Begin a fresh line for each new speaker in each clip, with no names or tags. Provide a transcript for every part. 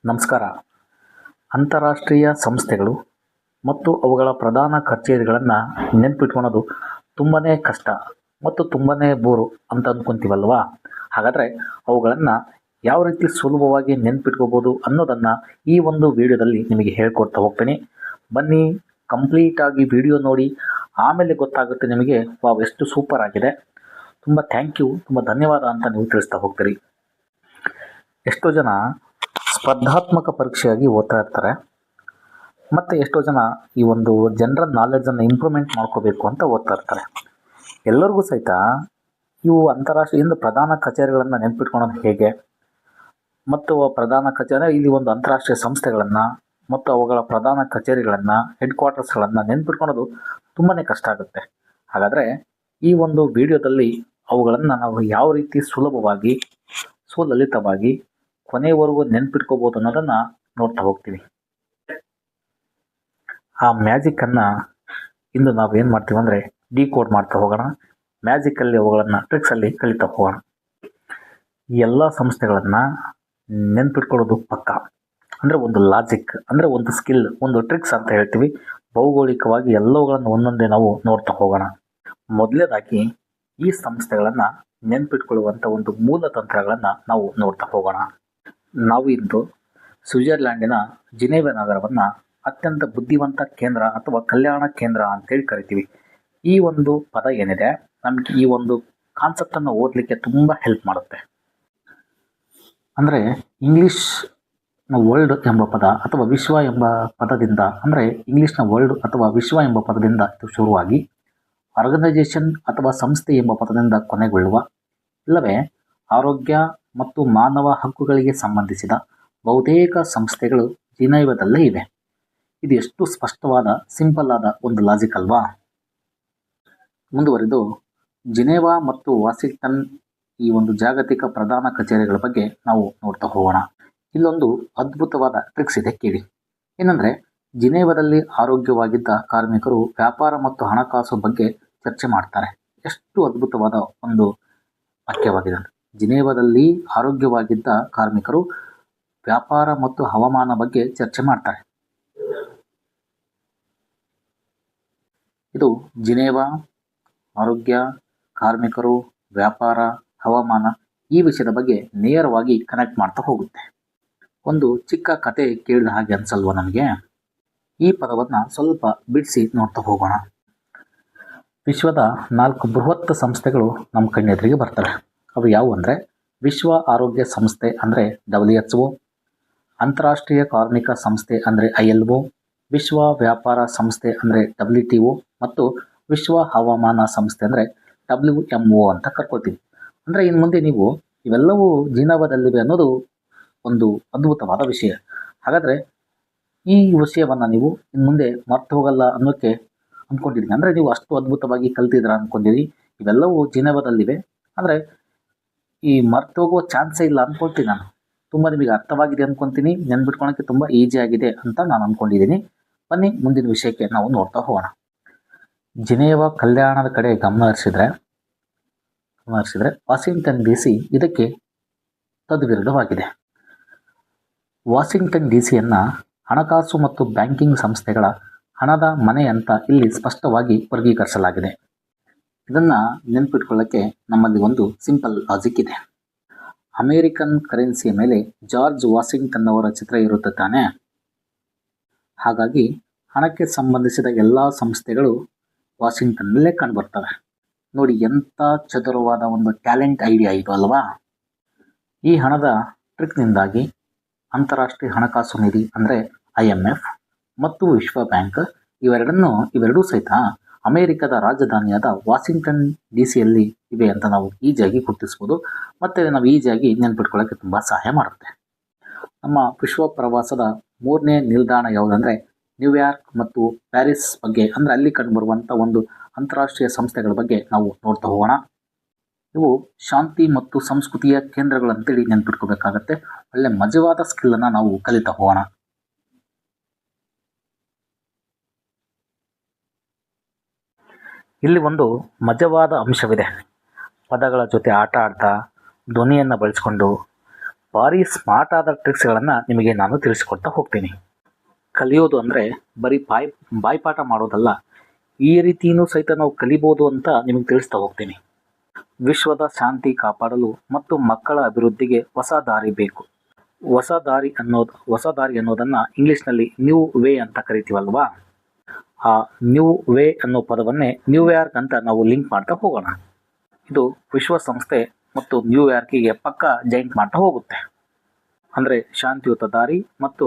ನಮಸ್ಕಾರ. ಅಂತಾರಾಷ್ಟ್ರೀಯ ಸಂಸ್ಥೆಗಳು ಮತ್ತು ಅವುಗಳ ಪ್ರಧಾನ ಕಚೇರಿಗಳನ್ನು ನೆನಪಿಟ್ಕೊಳೋದು ತುಂಬಾ ಕಷ್ಟ ಮತ್ತು ತುಂಬಾ ಬೋರು ಅಂತ ಅಂದ್ಕೊತೀವಲ್ವಾ. ಹಾಗಾದರೆ ಅವುಗಳನ್ನು ಯಾವ ರೀತಿ ಸುಲಭವಾಗಿ ನೆನಪಿಟ್ಕೋಬೋದು ಅನ್ನೋದನ್ನು ಈ ಒಂದು ವಿಡಿಯೋದಲ್ಲಿ ನಿಮಗೆ ಹೇಳ್ಕೊಡ್ತಾ ಹೋಗ್ತೀನಿ. ಬನ್ನಿ, ಕಂಪ್ಲೀಟಾಗಿ ವಿಡಿಯೋ ನೋಡಿ, ಆಮೇಲೆ ಗೊತ್ತಾಗುತ್ತೆ ನಿಮಗೆ ವಾವ್ ಎಷ್ಟು ಸೂಪರ್ ಆಗಿದೆ, ತುಂಬ ಥ್ಯಾಂಕ್ ಯು, ತುಂಬ ಧನ್ಯವಾದ ಅಂತ ನೀವು ತಿಳಿಸ್ತಾ ಹೋಗ್ತೀರಿ. ಎಷ್ಟೋ ಜನ ಸ್ಪರ್ಧಾತ್ಮಕ ಪರೀಕ್ಷೆಯಾಗಿ ಓದ್ತಾ ಇರ್ತಾರೆ, ಮತ್ತು ಎಷ್ಟೋ ಜನ ಈ ಒಂದು ಜನರಲ್ ನಾಲೆಡ್ಜನ್ನು ಇಂಪ್ರೂವ್ಮೆಂಟ್ ಮಾಡ್ಕೋಬೇಕು ಅಂತ ಓದ್ತಾ ಇರ್ತಾರೆ. ಎಲ್ಲರಿಗೂ ಸಹಿತ ಇವು ಅಂತಾರಾಷ್ಟ್ರೀಯ ಪ್ರಧಾನ ಕಚೇರಿಗಳನ್ನು ನೆನಪಿಟ್ಕೊಳೋದು ಹೇಗೆ, ಮತ್ತು ಪ್ರಧಾನ ಕಚೇರಿ ಇಲ್ಲಿ ಒಂದು ಅಂತಾರಾಷ್ಟ್ರೀಯ ಸಂಸ್ಥೆಗಳನ್ನು ಮತ್ತು ಅವುಗಳ ಪ್ರಧಾನ ಕಚೇರಿಗಳನ್ನು, ಹೆಡ್ ಕ್ವಾರ್ಟರ್ಸ್ಗಳನ್ನು ನೆನಪಿಟ್ಕೊಳೋದು ತುಂಬಾ ಕಷ್ಟ ಆಗುತ್ತೆ. ಹಾಗಾದರೆ ಈ ಒಂದು ವಿಡಿಯೋದಲ್ಲಿ ಅವುಗಳನ್ನು ನಾವು ಯಾವ ರೀತಿ ಸುಲಭವಾಗಿ ಸುಲಲಿತವಾಗಿ ಕೊನೆಯವರೆಗೂ ನೆನಪಿಟ್ಕೋಬೋದು ಅನ್ನೋದನ್ನು ನೋಡ್ತಾ ಹೋಗ್ತೀವಿ. ಆ ಮ್ಯಾಜಿಕ್ಕನ್ನು ಇಂದು ನಾವು ಏನು ಮಾಡ್ತೀವಿ ಅಂದರೆ ಡಿಕೋಡ್ ಮಾಡ್ತಾ ಹೋಗೋಣ. ಮ್ಯಾಜಿಕಲ್ಲಿ ಅವುಗಳನ್ನು ಟ್ರಿಕ್ಸಲ್ಲಿ ಕಲಿತಾ ಹೋಗೋಣ. ಈ ಎಲ್ಲ ಸಂಸ್ಥೆಗಳನ್ನು ನೆನಪಿಟ್ಕೊಳ್ಳೋದು ಪಕ್ಕ ಅಂದರೆ ಒಂದು ಲಾಜಿಕ್, ಅಂದರೆ ಒಂದು ಸ್ಕಿಲ್, ಒಂದು ಟ್ರಿಕ್ಸ್ ಅಂತ ಹೇಳ್ತೀವಿ. ಭೌಗೋಳಿಕವಾಗಿ ಎಲ್ಲವುಗಳನ್ನು ಒಂದೊಂದೇ ನಾವು ನೋಡ್ತಾ ಹೋಗೋಣ. ಮೊದಲನೇದಾಗಿ ಈ ಸಂಸ್ಥೆಗಳನ್ನು ನೆನಪಿಟ್ಕೊಳ್ಳುವಂಥ ಒಂದು ಮೂಲ ತಂತ್ರಗಳನ್ನು ನಾವು ನೋಡ್ತಾ ಹೋಗೋಣ. ನಾವು ಇಂದು ಸ್ವಿಟ್ಜರ್ಲ್ಯಾಂಡಿನ ಜಿನೇವಾ ನಗರವನ್ನು ಅತ್ಯಂತ ಬುದ್ಧಿವಂತ ಕೇಂದ್ರ ಅಥವಾ ಕಲ್ಯಾಣ ಕೇಂದ್ರ ಅಂತೇಳಿ ಕರಿತೀವಿ. ಈ ಒಂದು ಪದ ಏನಿದೆ ನಮಗೆ ಈ ಒಂದು ಕಾನ್ಸೆಪ್ಟನ್ನು ಓದಲಿಕ್ಕೆ ತುಂಬ ಹೆಲ್ಪ್ ಮಾಡುತ್ತೆ. ಅಂದರೆ ಇಂಗ್ಲೀಷ್ನ ವರ್ಲ್ಡ್ ಎಂಬ ಪದ ಅಥವಾ ವಿಶ್ವ ಎಂಬ ಪದದಿಂದ, ಅಂದರೆ ಇಂಗ್ಲೀಷ್ನ ವರ್ಲ್ಡ್ ಅಥವಾ ವಿಶ್ವ ಎಂಬ ಪದದಿಂದ ಇದು ಶುರುವಾಗಿ ಆರ್ಗನೈಜೇಷನ್ ಅಥವಾ ಸಂಸ್ಥೆ ಎಂಬ ಪದದಿಂದ ಕೊನೆಗೊಳ್ಳುವ, ಇಲ್ಲವೇ ಆರೋಗ್ಯ ಮತ್ತು ಮಾನವ ಹಕ್ಕುಗಳಿಗೆ ಸಂಬಂಧಿಸಿದ ಬಹುತೇಕ ಸಂಸ್ಥೆಗಳು ಜಿನೇವಾದಲ್ಲೇ ಇವೆ. ಇದು ಎಷ್ಟು ಸ್ಪಷ್ಟವಾದ, ಸಿಂಪಲ್ ಆದ ಒಂದು ಲಾಜಿಕ್ ಅಲ್ವಾ. ಮುಂದುವರಿದು ಜಿನೇವಾ ಮತ್ತು ವಾಷಿಂಗ್ಟನ್ ಈ ಒಂದು ಜಾಗತಿಕ ಪ್ರಧಾನ ಕಚೇರಿಗಳ ಬಗ್ಗೆ ನಾವು ನೋಡ್ತಾ ಹೋಗೋಣ. ಇಲ್ಲೊಂದು ಅದ್ಭುತವಾದ ಟ್ರಿಕ್ಸ್ ಇದೆ, ಕೇಳಿ. ಏನಂದರೆ, ಜಿನೇವಾದಲ್ಲಿ ಆರೋಗ್ಯವಾಗಿದ್ದ ಕಾರ್ಮಿಕರು ವ್ಯಾಪಾರ ಮತ್ತು ಹಣಕಾಸು ಬಗ್ಗೆ ಚರ್ಚೆ ಮಾಡ್ತಾರೆ. ಎಷ್ಟು ಅದ್ಭುತವಾದ ಒಂದು ವಾಕ್ಯವಾಗಿದೆ. ಜಿನೇವಾದಲ್ಲಿ ಆರೋಗ್ಯವಾಗಿದ್ದ ಕಾರ್ಮಿಕರು ವ್ಯಾಪಾರ ಮತ್ತು ಹವಾಮಾನ ಬಗ್ಗೆ ಚರ್ಚೆ ಮಾಡ್ತಾರೆ. ಇದು ಜಿನೇವಾ, ಆರೋಗ್ಯ, ಕಾರ್ಮಿಕರು, ವ್ಯಾಪಾರ, ಹವಾಮಾನ ಈ ವಿಷಯದ ಬಗ್ಗೆ ನೇರವಾಗಿ ಕನೆಕ್ಟ್ ಮಾಡ್ತಾ ಹೋಗುತ್ತೆ. ಒಂದು ಚಿಕ್ಕ ಕತೆ ಕೇಳಿದ ಹಾಗೆ ಅನ್ಸಲ್ವ ನಮಗೆ? ಈ ಪದವನ್ನು ಸ್ವಲ್ಪ ಬಿಡಿಸಿ ನೋಡ್ತಾ ಹೋಗೋಣ. ವಿಶ್ವದ 4 ಬೃಹತ್ ಸಂಸ್ಥೆಗಳು ನಮ್ಮ ಕಣ್ಣೆದುರಿಗೆ ಬರ್ತವೆ. ಅವು ಯಾವುವು ಅಂದರೆ ವಿಶ್ವ ಆರೋಗ್ಯ ಸಂಸ್ಥೆ ಅಂದರೆ WHO, ಅಂತಾರಾಷ್ಟ್ರೀಯ ಕಾರ್ಮಿಕ ಸಂಸ್ಥೆ ಅಂದರೆ ILO, ವಿಶ್ವ ವ್ಯಾಪಾರ ಸಂಸ್ಥೆ ಅಂದರೆ WTO ಮತ್ತು ವಿಶ್ವ ಹವಾಮಾನ ಸಂಸ್ಥೆ ಅಂದರೆ WMO ಅಂತ ಕರ್ಕೊಳ್ತೀವಿ. ಅಂದರೆ ಇನ್ನು ಮುಂದೆ ನೀವು ಇವೆಲ್ಲವೂ ಜಿನೇವಾದಲ್ಲಿವೆ ಅನ್ನೋದು ಒಂದು ಅದ್ಭುತವಾದ ವಿಷಯ. ಹಾಗಾದರೆ ಈ ವಿಷಯವನ್ನು ನೀವು ಇನ್ನು ಮುಂದೆ ಮರ್ತು ಹೋಗಲ್ಲ ಅನ್ನೋಕ್ಕೆ ಅಂದ್ಕೊಂಡಿದ್ದೀನಿ. ಅಂದರೆ ನೀವು ಅಷ್ಟು ಅದ್ಭುತವಾಗಿ ಕಲ್ತಿದ್ರ ಅಂದ್ಕೊಂಡಿರಿ. ಇವೆಲ್ಲವೂ ಜಿನೇವಾದಲ್ಲಿವೆ, ಅಂದರೆ ಈ ಮರ್ತು ಹೋಗುವ ಚಾನ್ಸೇ ಇಲ್ಲ ಅಂದ್ಕೊಳ್ತೀನಿ ನಾನು. ತುಂಬ ನಿಮಗೆ ಅರ್ಥವಾಗಿದೆ ಅಂದ್ಕೊತೀನಿ, ನೆನ್ಬಿಟ್ಕೊಳಕ್ಕೆ ತುಂಬ ಈಸಿ ಆಗಿದೆ ಅಂತ ನಾನು ಅಂದ್ಕೊಂಡಿದ್ದೀನಿ. ಬನ್ನಿ ಮುಂದಿನ ವಿಷಯಕ್ಕೆ ನಾವು ನೋಡ್ತಾ ಹೋಗೋಣ. ಜಿನೇವಾ ಕಲ್ಯಾಣದ ಕಡೆ ಗಮನ ಹರಿಸಿದ್ರೆ ವಾಷಿಂಗ್ಟನ್ DC ಇದಕ್ಕೆ ತದ್ವಿರುದ್ಧವಾಗಿದೆ. ವಾಷಿಂಗ್ಟನ್ DCಯನ್ನು ಹಣಕಾಸು ಮತ್ತು ಬ್ಯಾಂಕಿಂಗ್ ಸಂಸ್ಥೆಗಳ ಹಣದ ಮನೆ ಅಂತ ಇಲ್ಲಿ ಸ್ಪಷ್ಟವಾಗಿ ವರ್ಗೀಕರಿಸಲಾಗಿದೆ. ಇದನ್ನು ನೆನಪಿಟ್ಕೊಳ್ಳೋಕ್ಕೆ ನಮ್ಮಲ್ಲಿ ಒಂದು ಸಿಂಪಲ್ ಲಾಜಿಕ್ ಇದೆ. ಅಮೇರಿಕನ್ ಕರೆನ್ಸಿಯ ಮೇಲೆ ಜಾರ್ಜ್ ವಾಷಿಂಗ್ಟನ್ ಅವರ ಚಿತ್ರ ಇರುತ್ತೆ ತಾನೇ. ಹಾಗಾಗಿ ಹಣಕ್ಕೆ ಸಂಬಂಧಿಸಿದ ಎಲ್ಲ ಸಂಸ್ಥೆಗಳು ವಾಷಿಂಗ್ಟನ್ನಲ್ಲೇ ಕಂಡುಬರ್ತವೆ. ನೋಡಿ, ಎಂಥ ಚತುರವಾದ ಒಂದು ಟ್ಯಾಲೆಂಟ್ ಐಡಿಯಾ ಇದು ಅಲ್ವಾ. ಈ ಹಣದ ಟ್ರಿಕ್ನಿಂದಾಗಿ ಅಂತಾರಾಷ್ಟ್ರೀಯ ಹಣಕಾಸು ನಿಧಿ ಅಂದರೆ IMF ಮತ್ತು ವಿಶ್ವ ಬ್ಯಾಂಕ್ ಇವೆರಡೂ ಸಹಿತ ಅಮೇರಿಕದ ರಾಜಧಾನಿಯಾದ ವಾಷಿಂಗ್ಟನ್ DCಯಲ್ಲಿ ಇವೆ ಅಂತ ನಾವು ಈಸಿಯಾಗಿ ಗುರುತಿಸ್ಬೋದು. ಮತ್ತು ನಾವು ಈಸಿಯಾಗಿ ನೆನ್ಪಿಟ್ಕೊಳ್ಳೋಕ್ಕೆ ತುಂಬ ಸಹಾಯ ಮಾಡುತ್ತೆ. ನಮ್ಮ ವಿಶ್ವ ಪ್ರವಾಸದ 3ನೇ ನಿಲ್ದಾಣ ಯಾವುದಂದರೆ ನ್ಯೂಯಾರ್ಕ್ ಮತ್ತು ಪ್ಯಾರಿಸ್ ಬಗ್ಗೆ, ಅಂದರೆ ಅಲ್ಲಿ ಕಂಡುಬರುವಂಥ ಒಂದು ಅಂತಾರಾಷ್ಟ್ರೀಯ ಸಂಸ್ಥೆಗಳ ಬಗ್ಗೆ ನಾವು ನೋಡ್ತಾ ಹೋಗೋಣ. ಇವು ಶಾಂತಿ ಮತ್ತು ಸಂಸ್ಕೃತಿಯ ಕೇಂದ್ರಗಳಂತೇಳಿ ನೆನ್ಪಿಟ್ಕೋಬೇಕಾಗತ್ತೆ. ಒಳ್ಳೆ ಮಜವಾದ ಸ್ಕಿಲ್ಲನ್ನು ನಾವು ಕಲಿತಾ ಹೋಗೋಣ. ಇಲ್ಲಿ ಒಂದು ಮಜವಾದ ಅಂಶವಿದೆ. ಪದಗಳ ಜೊತೆ ಆಟ ಆಡ್ತಾ ಧ್ವನಿಯನ್ನು ಬಳಸಿಕೊಂಡು ಭಾರಿ ಸ್ಮಾರ್ಟ್ ಆದ ಟ್ರಿಕ್ಸ್ಗಳನ್ನು ನಿಮಗೆ ನಾನು ತಿಳಿಸಿಕೊಡ್ತಾ ಹೋಗ್ತೀನಿ. ಕಲಿಯೋದು ಅಂದರೆ ಬರೀ ಬಾಯ್ಪಾಠ ಮಾಡೋದಲ್ಲ, ಈ ರೀತಿಯೂ ಸಹಿತ ನಾವು ಕಲಿಬೋದು ಅಂತ ನಿಮಗೆ ತಿಳಿಸ್ತಾ ಹೋಗ್ತೀನಿ. ವಿಶ್ವದ ಶಾಂತಿ ಕಾಪಾಡಲು ಮತ್ತು ಮಕ್ಕಳ ಅಭಿವೃದ್ಧಿಗೆ ಹೊಸ ದಾರಿ ಬೇಕು. ಹೊಸ ದಾರಿ ಅನ್ನೋದನ್ನು ಇಂಗ್ಲೀಷ್ನಲ್ಲಿ ನ್ಯೂ ವೇ ಅಂತ ಕರಿತೀವಲ್ವಾ. ಆ ನ್ಯೂ ವೇ ಅನ್ನೋ ಪದವನ್ನೇ ನ್ಯೂಯಾರ್ಕ್ ಅಂತ ನಾವು ಲಿಂಕ್ ಮಾಡ್ತಾ ಹೋಗೋಣ. ಇದು ವಿಶ್ವಸಂಸ್ಥೆ ಮತ್ತು ನ್ಯೂಯಾರ್ಕಿಗೆ ಪಕ್ಕ ಜಾಯಿಂಟ್ ಮಾಡ್ತಾ ಹೋಗುತ್ತೆ. ಅಂದರೆ ಶಾಂತಿಯುತ ದಾರಿ ಮತ್ತು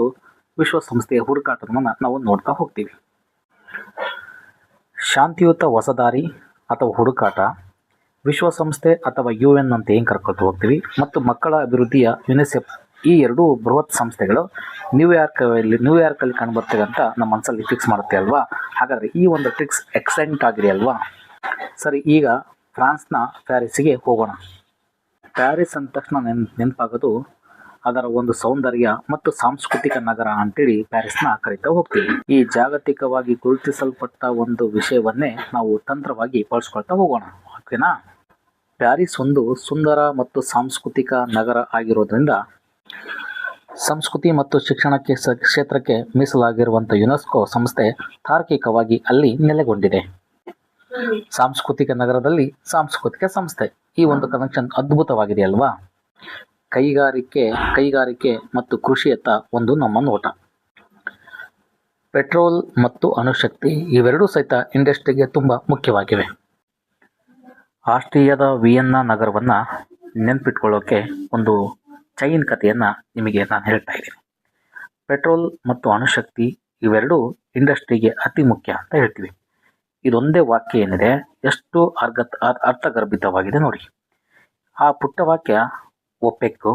ವಿಶ್ವಸಂಸ್ಥೆಯ ಹುಡುಕಾಟವನ್ನು ನಾವು ನೋಡ್ತಾ ಹೋಗ್ತೀವಿ. ಶಾಂತಿಯುತ ಹೊಸ ದಾರಿ ಅಥವಾ ಹುಡುಕಾಟ, ವಿಶ್ವಸಂಸ್ಥೆ ಅಥವಾ UN ಅಂತ ಏನು ಕರ್ಕೊಳ್ತಾ ಹೋಗ್ತೀವಿ, ಮತ್ತು ಮಕ್ಕಳ ಅಭಿವೃದ್ಧಿಯ ಯುನಿಸೆಫ್, ಈ ಎರಡೂ ಬೃಹತ್ ಸಂಸ್ಥೆಗಳು ನ್ಯೂಯಾರ್ಕಲ್ಲಿ ಕಂಡುಬರ್ತವೆ ಅಂತ ನಮ್ಮ ಮನಸ್ಸಲ್ಲಿ ಫಿಕ್ಸ್ ಮಾಡುತ್ತೆ ಅಲ್ವಾ. ಹಾಗಾದರೆ ಈ ಒಂದು ಟ್ರಿಕ್ಸ್ ಎಕ್ಸಲೆಂಟ್ ಆಗಿದೆ ಅಲ್ವಾ. ಸರಿ, ಈಗ ಫ್ರಾನ್ಸ್ನ ಪ್ಯಾರಿಸ್ಸಿಗೆ ಹೋಗೋಣ. ಪ್ಯಾರಿಸ್ ಅಂದ ತಕ್ಷಣ ನೆನಪಾಗೋದು ಅದರ ಒಂದು ಸೌಂದರ್ಯ ಮತ್ತು ಸಾಂಸ್ಕೃತಿಕ ನಗರ ಅಂತೇಳಿ ಪ್ಯಾರಿಸ್ನ ಕರಿತಾ ಹೋಗ್ತೀವಿ. ಈ ಜಾಗತಿಕವಾಗಿ ಗುರುತಿಸಲ್ಪಟ್ಟ ಒಂದು ವಿಷಯವನ್ನೇ ನಾವು ತಂತ್ರವಾಗಿ ಬಳಸ್ಕೊಳ್ತಾ ಹೋಗೋಣ, ಓಕೆನಾ. ಪ್ಯಾರಿಸ್ ಒಂದು ಸುಂದರ ಮತ್ತು ಸಾಂಸ್ಕೃತಿಕ ನಗರ ಆಗಿರೋದ್ರಿಂದ ಸಂಸ್ಕೃತಿ ಮತ್ತು ಶಿಕ್ಷಣಕ್ಕೆ ಕ್ಷೇತ್ರಕ್ಕೆ ಮೀಸಲಾಗಿರುವಂಥ ಯುನೆಸ್ಕೋ ಸಂಸ್ಥೆ ತಾರ್ಕಿಕವಾಗಿ ಅಲ್ಲಿ ನೆಲೆಗೊಂಡಿದೆ. ಸಾಂಸ್ಕೃತಿಕ ನಗರದಲ್ಲಿ ಸಾಂಸ್ಕೃತಿಕ ಸಂಸ್ಥೆ, ಈ ಒಂದು ಕನೆಕ್ಷನ್ ಅದ್ಭುತವಾಗಿದೆ ಅಲ್ವಾ. ಕೈಗಾರಿಕೆ ಮತ್ತು ಕೃಷಿಯತ್ತ ಒಂದು ನಮ್ಮ ನೋಟ. ಪೆಟ್ರೋಲ್ ಮತ್ತು ಅಣುಶಕ್ತಿ ಇವೆರಡೂ ಸಹಿತ ಇಂಡಸ್ಟ್ರಿಗೆ ತುಂಬ ಮುಖ್ಯವಾಗಿವೆ. ಆಸ್ಟ್ರಿಯಾದ ವಿಯೆನ್ನಾ ನಗರವನ್ನು ನೆನಪಿಟ್ಕೊಳ್ಳೋಕೆ ಒಂದು ಚೈನ್ ಕಥೆಯನ್ನು ನಿಮಗೆ ನಾನು ಹೇಳ್ತಾ ಇದ್ದೀನಿ. ಪೆಟ್ರೋಲ್ ಮತ್ತು ಅಣುಶಕ್ತಿ ಇವೆರಡೂ ಇಂಡಸ್ಟ್ರಿಗೆ ಅತಿ ಮುಖ್ಯ ಅಂತ ಹೇಳ್ತೀವಿ. ಇದೊಂದೇ ವಾಕ್ಯ ಏನಿದೆ ಎಷ್ಟು ಅರ್ಥಗರ್ಭಿತವಾಗಿದೆ ನೋಡಿ. ಆ ಪುಟ್ಟ ವಾಕ್ಯ ಒಪೆಕ್,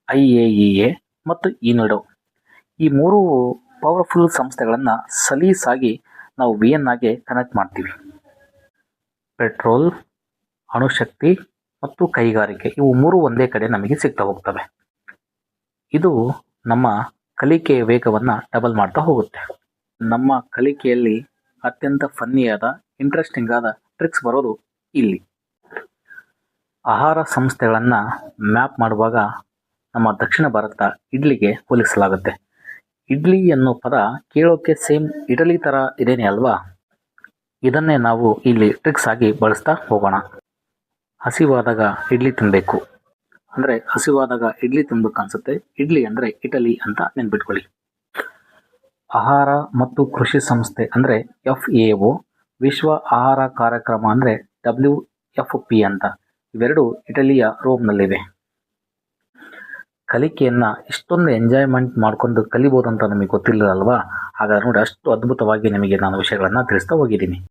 IAEA ಮತ್ತು ಯುನೆಡೋ, ಈ ಮೂರು ಪವರ್ಫುಲ್ ಸಂಸ್ಥೆಗಳನ್ನು ಸಲೀಸಾಗಿ ನಾವು ವಿಯೆನ್ನಾಗೆ ಕನೆಕ್ಟ್ ಮಾಡ್ತೀವಿ. ಪೆಟ್ರೋಲ್, ಅಣುಶಕ್ತಿ ಮತ್ತು ಕೈಗಾರಿಕೆ, ಇವು ಮೂರು ಒಂದೇ ಕಡೆ ನಮಗೆ ಸಿಗ್ತಾ ಹೋಗ್ತವೆ. ಇದು ನಮ್ಮ ಕಲಿಕೆಯ ವೇಗವನ್ನು ಡಬಲ್ ಮಾಡ್ತಾ ಹೋಗುತ್ತೆ. ನಮ್ಮ ಕಲಿಕೆಯಲ್ಲಿ ಅತ್ಯಂತ ಫನ್ನಿಯಾದ, ಇಂಟ್ರೆಸ್ಟಿಂಗ್ ಆದ ಟ್ರಿಕ್ಸ್ ಬರೋದು ಇಲ್ಲಿ. ಆಹಾರ ಸಂಸ್ಥೆಗಳನ್ನು ಮ್ಯಾಪ್ ಮಾಡುವಾಗ ನಮ್ಮ ದಕ್ಷಿಣ ಭಾರತ ಇಡ್ಲಿಗೆ ಹೋಲಿಸಲಾಗುತ್ತೆ. ಇಡ್ಲಿ ಅನ್ನೋ ಪದ ಕೇಳೋಕ್ಕೆ ಸೇಮ್ ಇಟಲಿ ಥರ ಇದೇನೆ ಅಲ್ವಾ. ಇದನ್ನೇ ನಾವು ಇಲ್ಲಿ ಟ್ರಿಕ್ಸ್ ಆಗಿ ಬಳಸ್ತಾ ಹೋಗೋಣ. ಹಸಿವಾದಾಗ ಇಡ್ಲಿ ತಿನ್ನಬೇಕು ಅಂದರೆ ಹಸಿವಾದಾಗ ಇಡ್ಲಿ ತಿನ್ಬೇಕು ಅನಿಸುತ್ತೆ. ಇಡ್ಲಿ ಅಂದರೆ ಇಟಲಿ ಅಂತ ನೆನ್ಪಿಟ್ಕೊಳ್ಳಿ. ಆಹಾರ ಮತ್ತು ಕೃಷಿ ಸಂಸ್ಥೆ ಅಂದರೆ FAO, ವಿಶ್ವ ಆಹಾರ ಕಾರ್ಯಕ್ರಮ ಅಂದರೆ WFP ಅಂತ, ಇವೆರಡು ಇಟಲಿಯ ರೋಮ್ನಲ್ಲಿವೆ. ಕಲಿಕೆಯನ್ನು ಇಷ್ಟೊಂದು ಎಂಜಾಯ್ಮೆಂಟ್ ಮಾಡ್ಕೊಂಡು ಕಲಿಬೋದು ಅಂತ ನಮಗೆ ಗೊತ್ತಿಲ್ಲ ಅಲ್ವಾ. ಹಾಗಾದ್ರೆ ನೋಡಿ, ಅಷ್ಟು ಅದ್ಭುತವಾಗಿ ನಿಮಗೆ ನಾನು ವಿಷಯಗಳನ್ನು ತಿಳಿಸ್ತಾ ಹೋಗಿದ್ದೀನಿ.